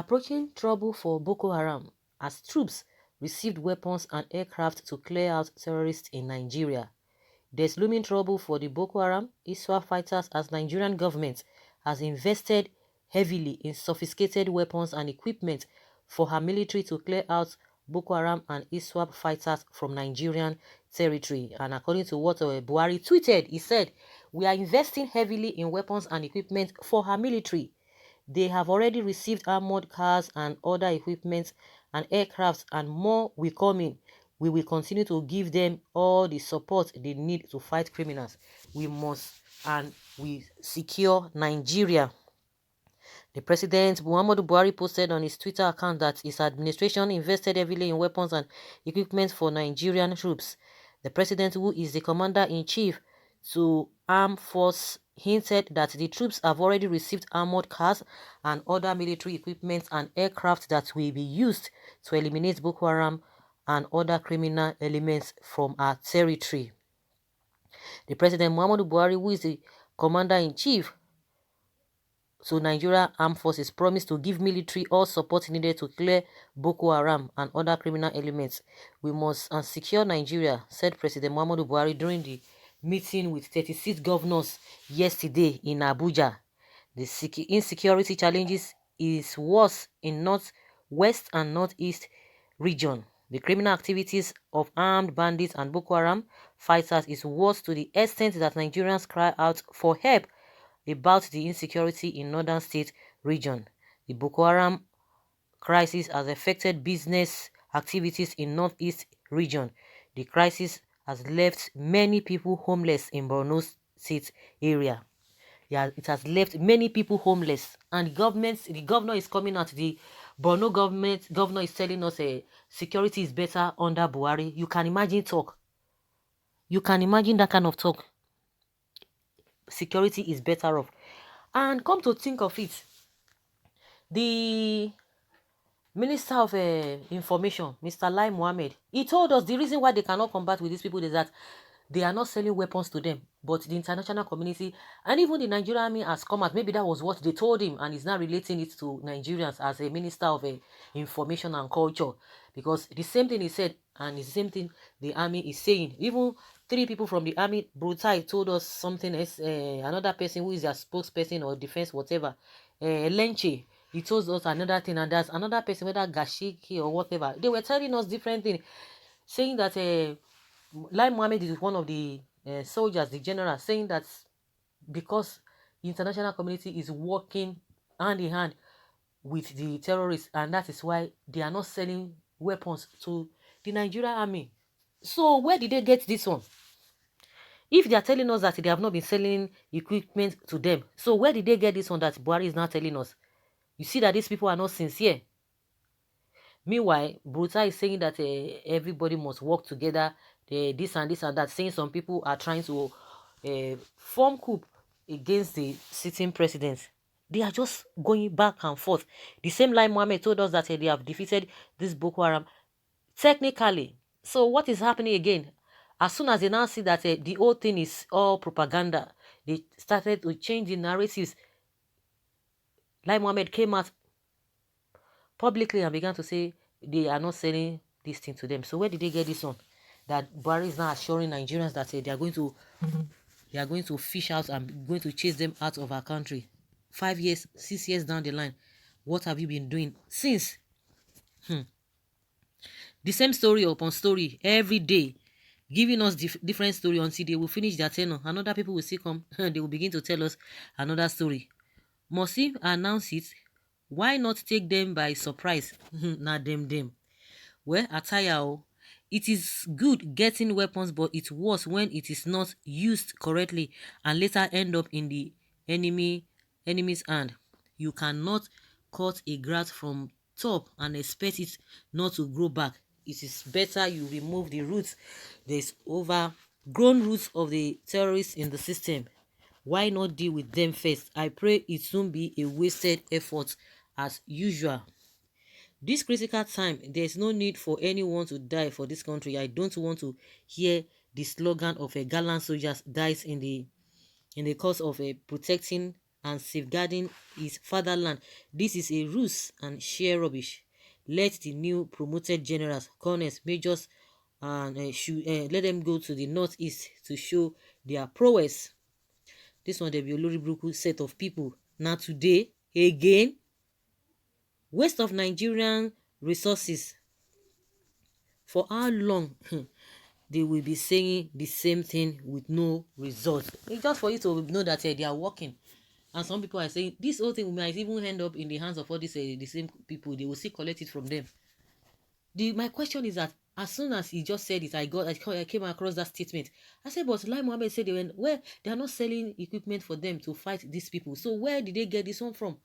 Approaching trouble for Boko Haram as troops received weapons and aircraft to clear out terrorists in Nigeria. There's looming trouble for the Boko Haram ISWAP fighters as Nigerian government has invested heavily in sophisticated weapons and equipment for her military to clear out Boko Haram and ISWAP fighters from Nigerian territory. And according to what Buhari tweeted, he said, "We are investing heavily in weapons and equipment for her military. They have already received armored cars and other equipment and aircrafts, and more will come in. We will continue to give them all the support they need to fight criminals. We must and we secure Nigeria." The President Muhammadu Buhari posted on his Twitter account that his administration invested heavily in weapons and equipment for Nigerian troops. The President, who is the Commander-in-Chief to Armed Force, hinted that the troops have already received armored cars and other military equipment and aircraft that will be used to eliminate Boko Haram and other criminal elements from our territory. The President Muhammadu Buhari, who is the Commander-in-Chief to Nigeria Armed Forces, promised to give military all support needed to clear Boko Haram and other criminal elements. "We must secure Nigeria," said President Muhammadu Buhari during the meeting with 36 governors yesterday in Abuja. The insecurity challenges is worse in northwest and northeast region. The criminal activities of armed bandits and Boko Haram fighters is worse to the extent that Nigerians cry out for help about the insecurity in northern state region. The Boko Haram crisis has affected business activities in northeast region. The crisis has left many people homeless in Borno state area. Yeah, it has left many people homeless, and the governor is coming out. The Borno governor is telling us security is better under Buhari. You can imagine talk. You can imagine that kind of talk. Security is better off. And come to think of it, the Minister of Information, Mr. Lai Mohammed, he told us the reason why they cannot combat with these people is that they are not selling weapons to them, but the international community and even the Nigerian army has come out. Maybe that was what they told him, and he's now relating it to Nigerians as a Minister of Information and Culture, because the same thing he said and it's the same thing the army is saying. Even 3 people from the army, Brutai, told us something else. Another person who is their spokesperson or defense, whatever, Lenche, he told us another thing, and there's another person, whether Gashiki or whatever. They were telling us different things, saying that Lai Mohammed is one of the soldiers, the general, saying that because the international community is working hand in hand with the terrorists, and that is why they are not selling weapons to the Nigerian army. So where did they get this one? If they are telling us that they have not been selling equipment to them, so where did they get this one that Buhari is now telling us? You see that these people are not sincere. Meanwhile, Bruta is saying that everybody must work together, this and this and that, saying some people are trying to form coup against the sitting president. They are just going back and forth. The same Lai Mohammed told us that they have defeated this Boko Haram technically. So what is happening again? As soon as they now see that the whole thing is all propaganda, they started to change the narratives. Lai Mohammed came out publicly and began to say they are not selling this thing to them. So where did they get this on? That Buhari is now assuring Nigerians that they are going to fish out and going to chase them out of our country. 5 years, 6 years down the line, what have you been doing since? The same story upon story every day, giving us different story until they will finish their tenure. Another people will still come and they will begin to tell us another story. Must he announce it? Why not take them by surprise? Nah, them. Well, attire, it is good getting weapons, but it's worse when it is not used correctly and later end up in the enemy's hand. You cannot cut a grass from top and expect it not to grow back. It is better you remove the roots. There's overgrown roots of the terrorists in the system. Why not deal with them first? I pray it soon be a wasted effort as usual. This critical time, there is no need for anyone to die for this country. I don't want to hear the slogan of a gallant soldier dies in the course of protecting and safeguarding his fatherland. This is a ruse and sheer rubbish. Let the new promoted generals, colonels, majors, and let them go to the northeast to show their prowess. This one, there be a Oloriburuku set of people. Now today, again, waste of Nigerian resources. For how long they will be saying the same thing with no result? It's just for you to know that they are working. And some people are saying this whole thing might even end up in the hands of all these the same people. They will still collect it from them. My question is that as soon as he just said it, I came across that statement. I said, but Lai Mohammed said they are not selling equipment for them to fight these people. So where did they get this one from?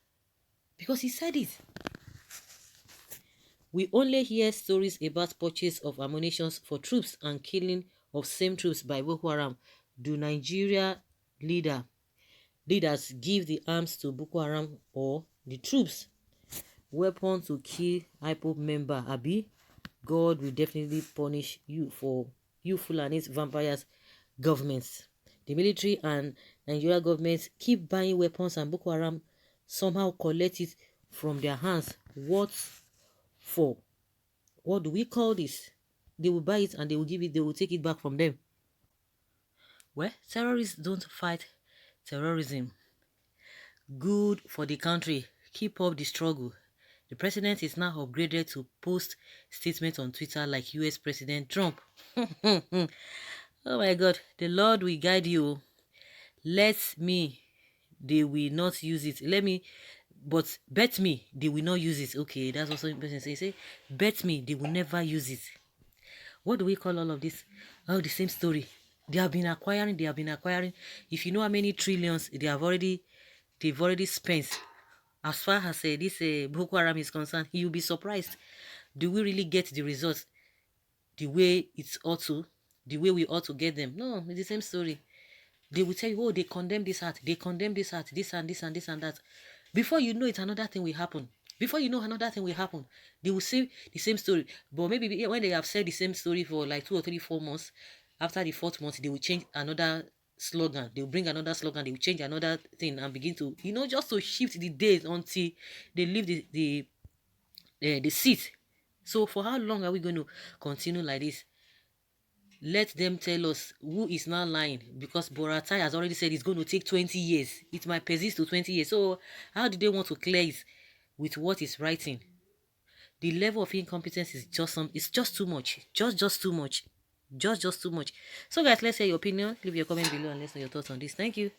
Because he said it. We only hear stories about purchase of ammunition for troops and killing of same troops by Boko Haram. Do Nigeria leaders give the arms to Boko Haram or the troops? Weapon to kill IPOB member, Abi? God will definitely punish you for you Fulani's vampires governments. The military and Nigeria governments keep buying weapons and Boko Haram somehow collect it from their hands. What for? What do we call this? They will buy it and they will take it back from them. Well, terrorists don't fight terrorism. Good for the country. Keep up the struggle. The president is now upgraded to post statements on Twitter like US President Trump. Oh my God, the Lord will guide you. They will not use it. But bet me, they will not use it. Okay, that's also important. Say, bet me, they will never use it. What do we call all of this? Oh, the same story. They have been acquiring. If you know how many trillions they've already spent. As far as this Boko Haram is concerned, you'll be surprised. Do we really get the results the way we ought to get them? No, it's the same story. They will tell you, oh, they condemn this act, this and this and that. Before you know it, another thing will happen. They will say the same story. But maybe when they have said the same story for like 2 or 3, 4 months, after the 4th month, they will change another slogan. They will bring another slogan. They will change another thing and begin to, just to shift the days until they leave the seat. So for how long are we going to continue like this? Let them tell us who is now lying, because Boratai has already said it's going to take 20 years. It might persist to 20 years. So how do they want to clear it with what is writing? The level of incompetence is just too much. Just too much. Just too much. So guys, let's hear your opinion. Leave your comment below and let's know your thoughts on this. Thank you.